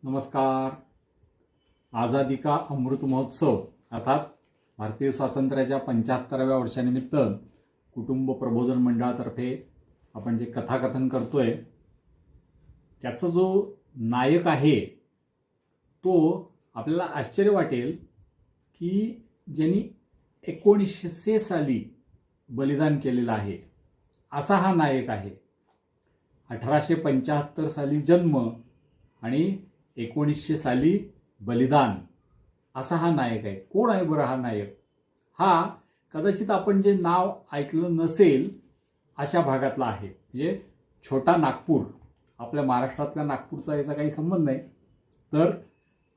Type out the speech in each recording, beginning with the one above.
नमस्कार. आझादी का अमृत महोत्सव अर्थात भारतीय स्वातंत्र्याच्या 75व्या वर्षानिमित्त कुटुंब प्रबोधन मंडळातर्फे आपण जे कथाकथन करतोय त्याचा जो नायक आहे तो आपल्याला आश्चर्य वाटेल की ज्यांनी 1900 साली बलिदान केलेलं आहे असा हा नायक आहे. 1875 साली जन्म आणि 1900 साली बलिदान असा हा नायक आहे. कोण आहे बरं हा नायक? हा कदाचित आपण जे नाव ऐकलं नसेल अशा भागातला आहे. म्हणजे छोटा नागपूर, आपल्या महाराष्ट्रातल्या नागपूरचा याचा काही संबंध नाही. तर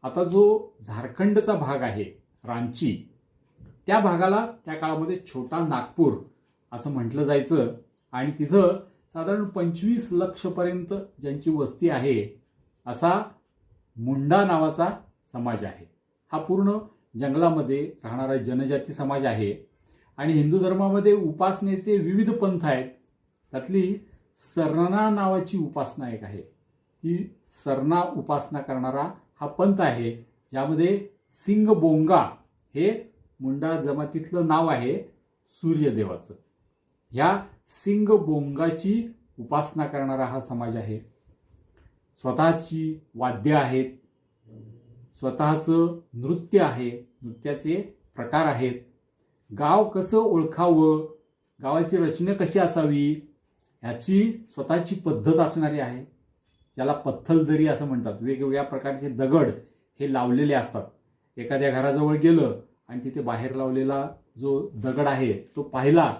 आता जो झारखंडचा भाग आहे रांची, त्या भागाला त्या काळामध्ये छोटा नागपूर असं म्हटलं जायचं. आणि तिथं साधारण 25 लक्षपर्यंत ज्यांची वस्ती आहे असा मुंडा नावाचा समाज आहे. हा पूर्ण जंगलामध्ये राहणारा जनजाती समाज आहे. आणि हिंदू धर्मामध्ये उपासनेचे विविध पंथ आहेत. त्यातली सरना नावाची उपासना एक आहे. ती सरना उपासना करणारा हा पंथ आहे, ज्यामध्ये सिंगबोंगा हे मुंडा जमातीतलं नाव आहे सूर्यदेवाचं. ह्या सिंगबोंगाची उपासना करणारा हा समाज आहे. स्वतःची वाद्य आहेत, स्वतःचं नृत्य आहे, नृत्याचे प्रकार आहेत. गाव कसं ओळखावं, गावाची रचना कशी असावी ह्याची स्वतःची पद्धत असणारी आहे, ज्याला पत्थलदरी असं म्हणतात. वेगवेगळ्या प्रकारचे दगड हे लावलेले असतात. एखाद्या घराजवळ गेलं आणि तिथे बाहेर लावलेला जो दगड आहे तो पाहिला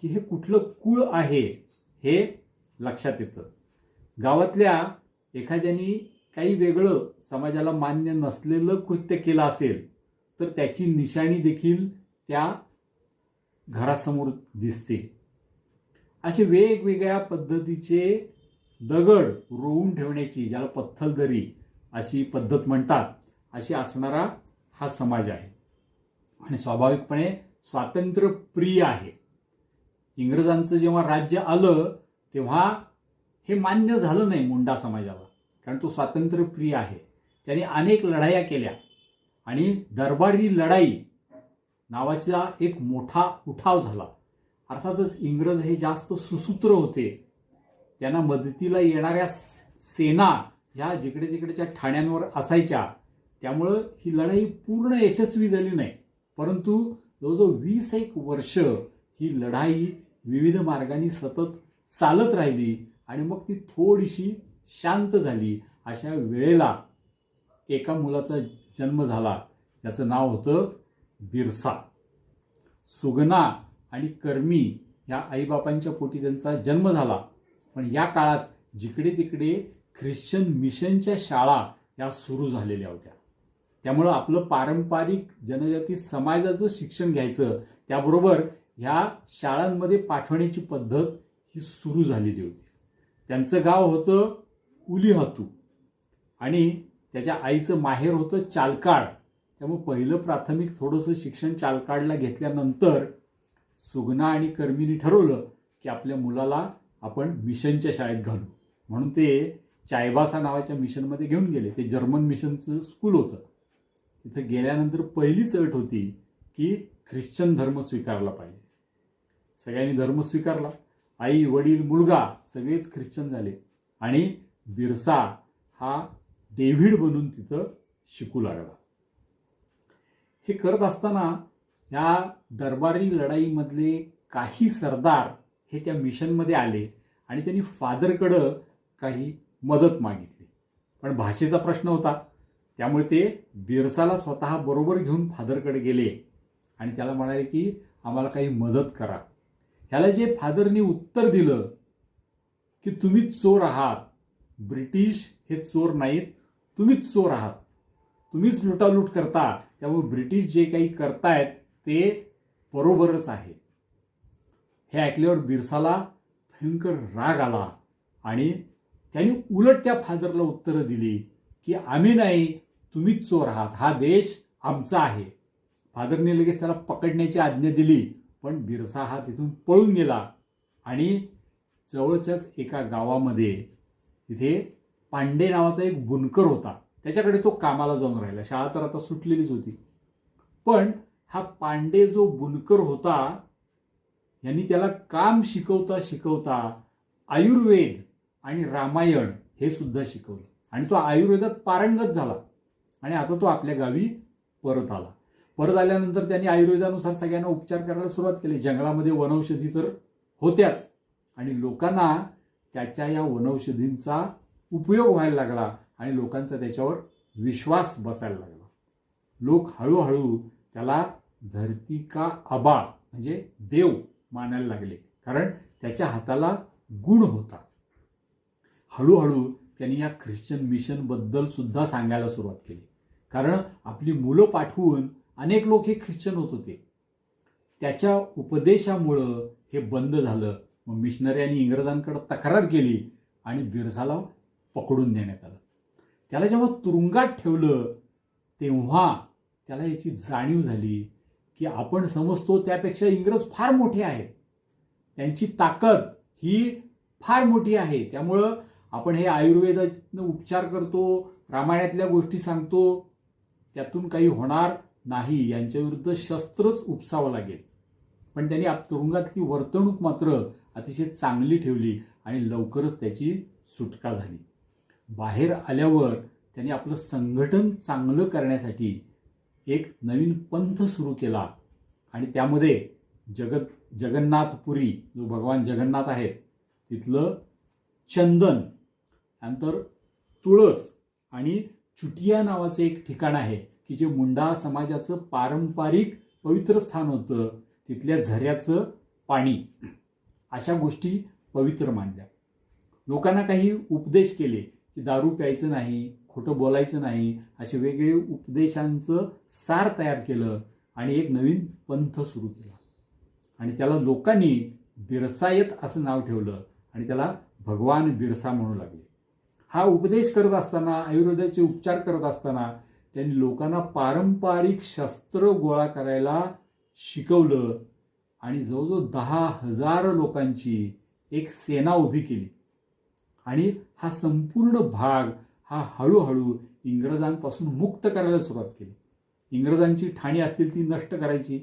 की हे कुठलं कुळ आहे हे लक्षात येतं. गावातल्या एखाद्याने काही वेगळं समाजाला मान्य नसलेलं कृत्य केलं असेल तर त्याची निशाणी देखील त्या घरासमोर दिसते. असे वेगवेगळ्या पद्धतीचे दगड रोवून ठेवण्याची, ज्याला पत्थलदरी अशी पद्धत म्हणतात, अशी असणारा हा समाज आहे. आणि स्वाभाविकपणे स्वातंत्र्यप्रिय आहे. इंग्रजांचं जेव्हा राज्य आलं तेव्हा हे मान्य झालं नाही मुंडा समाजाला, कारण तो स्वातंत्र्यप्रिय आहे. त्याने अनेक लढाया केल्या आणि दरबारी लढाई नावाचा एक मोठा उठाव झाला. अर्थातच इंग्रज हे जास्त सुसूत्र होते. त्यांना मदतीला येणाऱ्या सेना ह्या जिकडे तिकडेच्या ठाण्यांवर असायच्या, त्यामुळं ही लढाई पूर्ण यशस्वी झाली नाही. परंतु जवळजवळ 21 वर्ष ही लढाई विविध मार्गांनी सतत चालत राहिली आणि मग ती थोडीशी शांत झाली. अशा वेळेला एका मुलाचा जन्म झाला, त्याचं नाव होतं बिरसा. सुगना आणि कर्मी या आईबापांच्या पोटी त्यांचा जन्म झाला. पण या काळात जिकडे तिकडे ख्रिश्चन मिशनच्या शाळा या सुरू झालेल्या होत्या. त्यामुळं आपलं पारंपरिक जनजाती समाजाचं शिक्षण घ्यायचं, त्याबरोबर ह्या शाळांमध्ये पाठवण्याची पद्धत ही सुरू झालेली होती. त्यांचं गाव होतं उलीहातू आणि त्याच्या आईचं माहेर होतं चालकाड. त्यामुळे पहिलं प्राथमिक थोडंसं शिक्षण चालकाडला घेतल्यानंतर सुगना आणि कर्मीनी ठरवलं की आपल्या मुलाला आपण मिशनच्या शाळेत घालू. म्हणून ते चायबासा नावाच्या मिशनमध्ये घेऊन गेले. ते जर्मन मिशनचं स्कूल होतं. तिथं गेल्यानंतर पहिलीच अट होती की ख्रिश्चन धर्म स्वीकारला पाहिजे. सगळ्यांनी धर्म स्वीकारला. आई, वडील, मुलगा सगळेच ख्रिश्चन झाले आणि बिरसा हा डेव्हिड बनून तिथं शिकू लागला. हे करत असताना या दरबारी लढाईमधले काही सरदार हे त्या मिशनमध्ये आले आणि त्यांनी फादरकडं काही मदत मागितली. पण भाषेचा प्रश्न होता, त्यामुळे ते बिरसाला स्वतः बरोबर घेऊन फादरकडे गेले आणि त्याला म्हणाले की आम्हाला काही मदत करा. ह्याला जे फादरनी उत्तर दिलं की तुम्हीच चोर आहात, ब्रिटिश हे चोर नाहीत, तुम्हीच चोर आहात, तुम्हीच लुटालूट करता, त्यामुळे ब्रिटिश जे काही करतायत ते बरोबरच आहे. हे ऐकल्यावर बिरसाला भयंकर राग आला आणि त्याने उलट त्या फादरला उत्तरं दिली की आम्ही नाही, तुम्हीच चोर आहात, हा देश आमचा आहे. फादरने लगेच त्याला पकडण्याची आज्ञा दिली, पण बिरसा हा तिथून पळून गेला आणि जवळच्याच एका गावामध्ये तिथे पांडे नावाचा एक बुनकर होता. त्याच्याकडे तो कामाला जाऊन राहिला. शाळा तर आता सुटलेलीच होती. पण हा पांडे जो बुनकर होता, यांनी त्याला काम शिकवता शिकवता आयुर्वेद आणि रामायण हे सुद्धा शिकवलं आणि तो आयुर्वेदात पारंगत झाला. आणि आता तो आपल्या गावी परत आला. परत आल्यानंतर त्यांनी आयुर्वेदानुसार सगळ्यांना उपचार करायला सुरुवात केली. जंगलामध्ये वनौषधी तर होत्याच आणि लोकांना त्याच्या या वनौषधींचा उपयोग व्हायला लागला आणि लोकांचा त्याच्यावर विश्वास बसायला लागला. लोक हळूहळू त्याला धरती का आबा म्हणजे देव मानायला लागले, कारण त्याच्या हाताला गुण होता. हळूहळू त्यांनी या ख्रिश्चन मिशन बद्दल सुद्धा सांगायला सुरुवात केली, कारण आपली मुलं पाठवून अनेक लोक हे ख्रिश्चन होत होते. त्याच्या उपदेशामुळं हे बंद झालं. मग मिशनऱ्यांनी इंग्रजांकडे तक्रार केली आणि बिरसाला पकडून देण्यात आलं. त्याला जेव्हा तुरुंगात ठेवलं तेव्हा त्याला याची जाणीव झाली की आपण समजतो त्यापेक्षा इंग्रज फार मोठे आहेत, त्यांची ताकद ही फार मोठी आहे. त्यामुळं आपण हे आयुर्वेदानं उपचार करतो, रामायणातल्या गोष्टी सांगतो, त्यातून काही होणार नाही. यांच्या विरुद्ध शस्त्रच उपसावं लागेल. पण त्यांनी तुरुंगातली वर्तणूक मात्र अतिशय चांगली ठेवली आणि लवकरच त्याची सुटका झाली. बाहेर आल्यावर त्यांनी आपलं संघटन चांगलं करण्यासाठी एक नवीन पंथ सुरू केला आणि त्यामध्ये जगन्नाथपुरी जो भगवान जगन्नाथ आहेत तिथलं चंदन, नंतर तुळस आणि चुटिया नावाचं एक ठिकाण आहे की जे मुंडा समाजाचं पारंपरिक पवित्र स्थान होतं. तिथल्या झऱ्याचं पाणी, अशा गोष्टी पवित्र मानल्या. लोकांना काही उपदेश केले की दारू प्यायचं नाही, खोटं बोलायचं नाही, असे वेगवेगळे उपदेशांचं सार तयार केलं आणि एक नवीन पंथ सुरू केला आणि त्याला लोकांनी बिरसायत असं नाव ठेवलं आणि त्याला भगवान बिरसा म्हणू लागले. हा उपदेश करत असताना, आयुर्वेदाचे उपचार करत असताना त्यांनी लोकांना पारंपरिक शस्त्र गोळा करायला शिकवलं आणि जवळजवळ 10,000 लोकांची एक सेना उभी केली आणि हा संपूर्ण भाग हा हळूहळू इंग्रजांपासून मुक्त करायला सुरुवात केली. इंग्रजांची ठाणी असतील ती नष्ट करायची.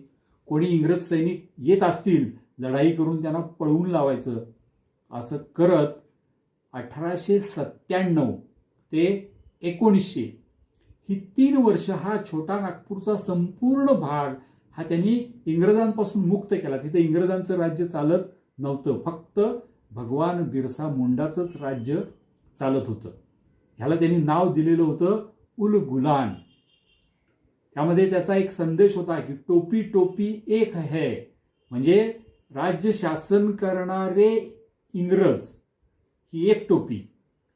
कोणी इंग्रज सैनिक येत असतील लढाई करून त्यांना पळवून लावायचं. असं करत 1897 ते 1900 ही 3 वर्ष हा छोटा नागपूरचा संपूर्ण भाग हा त्यांनी इंग्रजांपासून मुक्त केला. तिथे इंग्रजांचं राज्य चालत नव्हतं, फक्त भगवान बिरसा मुंडाचंच राज्य चालत होतं. ह्याला त्यांनी नाव दिलेलं होतं उल गुलान. त्यामध्ये त्याचा एक संदेश होता की टोपी टोपी एक है, म्हणजे राज्य शासन करणारे इंग्रज ही एक टोपी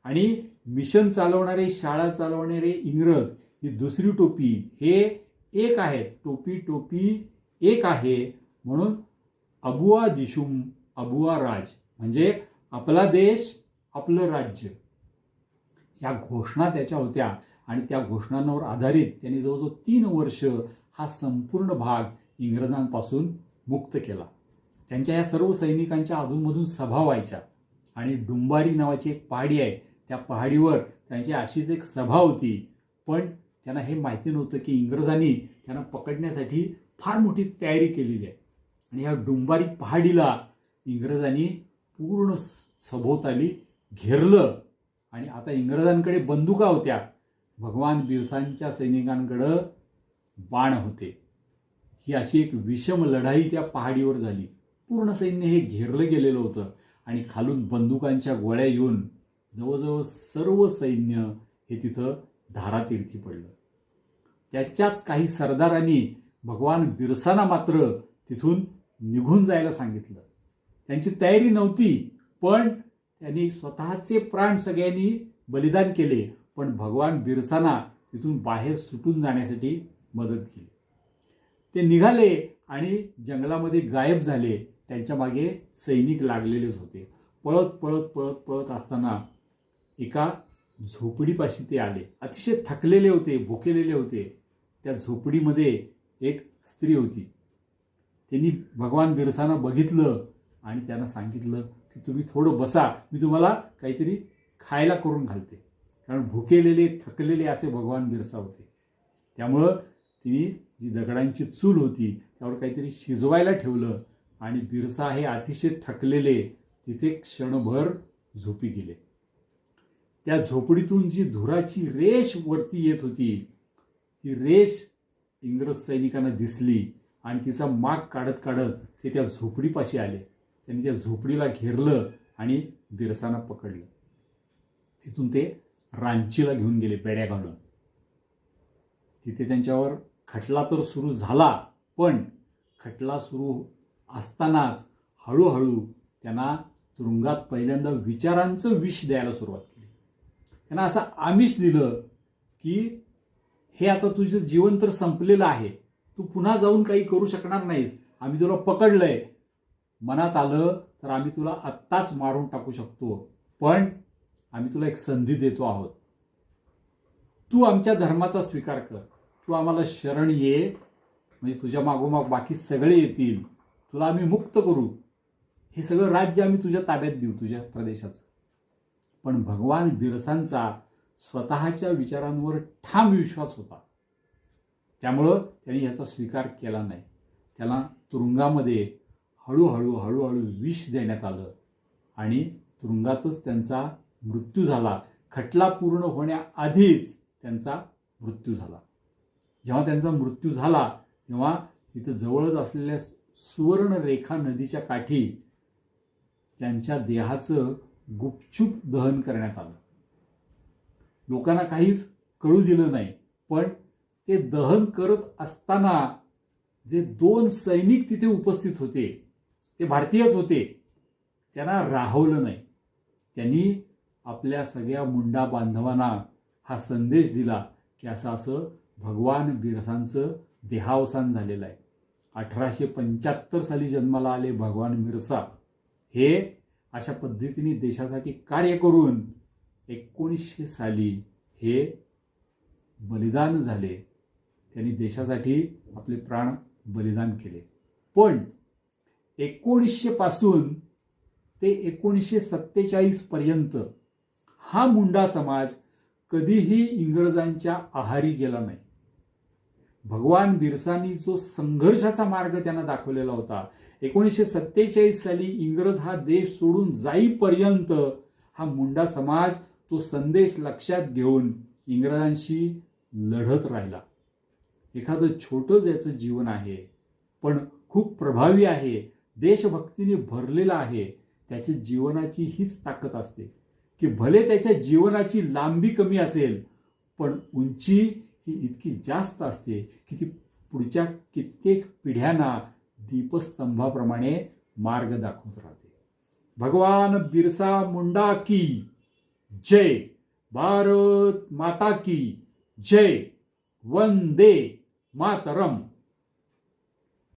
आणि मिशन चालवणारे, शाळा चालवणारे इंग्रज ही दुसरी टोपी, हे एक आहेत. टोपी टोपी एक आहे म्हणून अबुआ दिशुम अबुआ राज, म्हणजे आपला देश आपलं राज्य, या घोषणा त्याच्या होत्या आणि त्या घोषणांवर आधारित त्यांनी जवळजवळ 3 वर्ष हा संपूर्ण भाग इंग्रजांपासून मुक्त केला. त्यांच्या या सर्व सैनिकांच्या अधूनमधून सभा व्हायच्या आणि डुंबारी नावाची एक पहाडी आहे, त्या पहाडीवर त्यांची अशीच एक सभा होती. पण त्यांना हे माहिती नव्हतं की इंग्रजांनी त्यांना पकडण्यासाठी फार मोठी तयारी केलेली आहे आणि ह्या डुंबारी पहाडीला इंग्रजांनी पूर्ण सभोवताली घेरलं आणि आता इंग्रजांकडे बंदुका होत्या, भगवान बिरसांच्या सैनिकांकडं बाण होते. ही अशी एक विषम लढाई त्या पहाडीवर झाली. पूर्ण सैन्य हे घेरलं गेलेलं होतं आणि खालून बंदुकांच्या गोळ्या येऊन जवळजवळ सर्व सैन्य हे तिथं धारातीर्थी पडलं. त्याच्याच काही सरदारांनी भगवान बिरसांना मात्र तिथून निघून जायला सांगितलं. त्यांची तयारी नव्हती, पण त्यांनी स्वतःचे प्राण सगळ्यांनी बलिदान केले, पण भगवान बिरसांना तिथून बाहेर सुटून जाण्यासाठी मदत केली. ते निघाले आणि जंगलामध्ये गायब झाले. त्यांच्या मागे सैनिक लागलेलेच होते. पळत पळत पळत पळत असताना एका झोपडीपाशी ते आले. अतिशय थकलेले होते, भुकेलेले होते. त्या झोपडीमध्ये एक स्त्री होती. त्यांनी भगवान बिरसांना बघितलं आणि त्यांना सांगितलं की तुम्ही थोडं बसा, मी तुम्हाला काहीतरी खायला करून घालते. कारण भुकेलेले थकलेले असे भगवान बिरसा होते. त्यामुळं तिने जी दगडांची चूल होती त्यावर काहीतरी शिजवायला ठेवलं आणि बिरसा हे अतिशय थकलेले तिथे क्षणभर झोपी गेले. त्या झोपडीतून जी धुराची रेष वरती येत होती ती रेष इंग्रज सैनिकांना दिसली आणि तिचा माग काढत काढत ते त्या झोपडीपाशी आले. त्यांनी त्या झोपडीला घेरलं आणि बिरसांना पकडलं. तिथून ते रांचीला घेऊन गेले बेड्या घालून. तिथे त्यांच्यावर खटला तर सुरू झाला, पण खटला सुरू असतानाच हळूहळू त्यांना तुरुंगात पहिल्यांदा विचारांचं विष द्यायला सुरुवात केली. त्यांना असं आमिष दिलं की हे आता तुझं जीवन तर संपलेलं आहे, तू पुन्हा जाऊन काही करू शकणार नाहीस, आम्ही तुला पकडलंय, मनात आलं तर आम्ही तुला आत्ताच मारून टाकू शकतो, पण आम्ही तुला एक संधी देतो आहोत, तू आमच्या धर्माचा स्वीकार कर, तू आम्हाला शरण ये, म्हणजे तुझ्या मागोमाग बाकी सगळे येतील, तुला आम्ही मुक्त करू, हे सगळं राज्य आम्ही तुझ्या ताब्यात देऊ, तुझ्या प्रदेशाचं. पण भगवान बिरसांचा स्वतःच्या विचारांवर ठाम विश्वास होता. त्यामुळं त्यांनी याचा स्वीकार केला नाही. त्याला तुरुंगामध्ये हळूहळू विष देण्यात आलं आणि तुरुंगातच त्यांचा मृत्यू झाला. खटला पूर्ण होण्याआधीच त्यांचा मृत्यू झाला. जेव्हा त्यांचा मृत्यू झाला तेव्हा तिथं जवळच असलेल्या सुवर्णरेखा नदीच्या काठी त्यांच्या देहाचं गुपचूप दहन करण्यात आलं. लोकांना काहीच कळू दिलं नाही, पण ते दहन करत असताना जे 2 सैनिक तिथे उपस्थित होते ते भारतीयच होते, त्यांना राहवलं नाही. त्यांनी आपल्या सगळ्या मुंडा बांधवांना हा संदेश दिला की असं भगवान बिरसांचं देहावसान झालेलं आहे. 1875 साली जन्माला आले भगवान बिरसा हे अशा पद्धतीने देशासाठी कार्य करून 1900 साली हे बलिदान झाले. त्यांनी देशासाठी आपले प्राण बलिदान केले. पण 1900 पासून ते 1947 पर्यंत हा मुंडा समाज कधीही इंग्रजांच्या आहारी गेला नाही. भगवान बिरसांनी जो संघर्षाचा मार्ग त्यांना दाखवलेला होता, 1947 साली इंग्रज हा देश सोडून जाईपर्यंत हा मुंडा समाज तो संदेश लक्षात घेऊन इंग्रजांशी लढत राहिला. एखादं छोटं ज्याचं जीवन आहे पण खूप प्रभावी आहे, देशभक्तीने भरलेलं आहे, त्याच्या जीवनाची हीच ताकद असते की भले त्याच्या जीवनाची लांबी कमी असेल पण उंची ही इतकी जास्त असते की ती पुढच्या कित्येक पिढ्यांना दीपस्तंभाप्रमाणे मार्ग दाखवत राहते. भगवान बिरसा मुंडा की जय. भारत माता की जय. वंदे मातरम.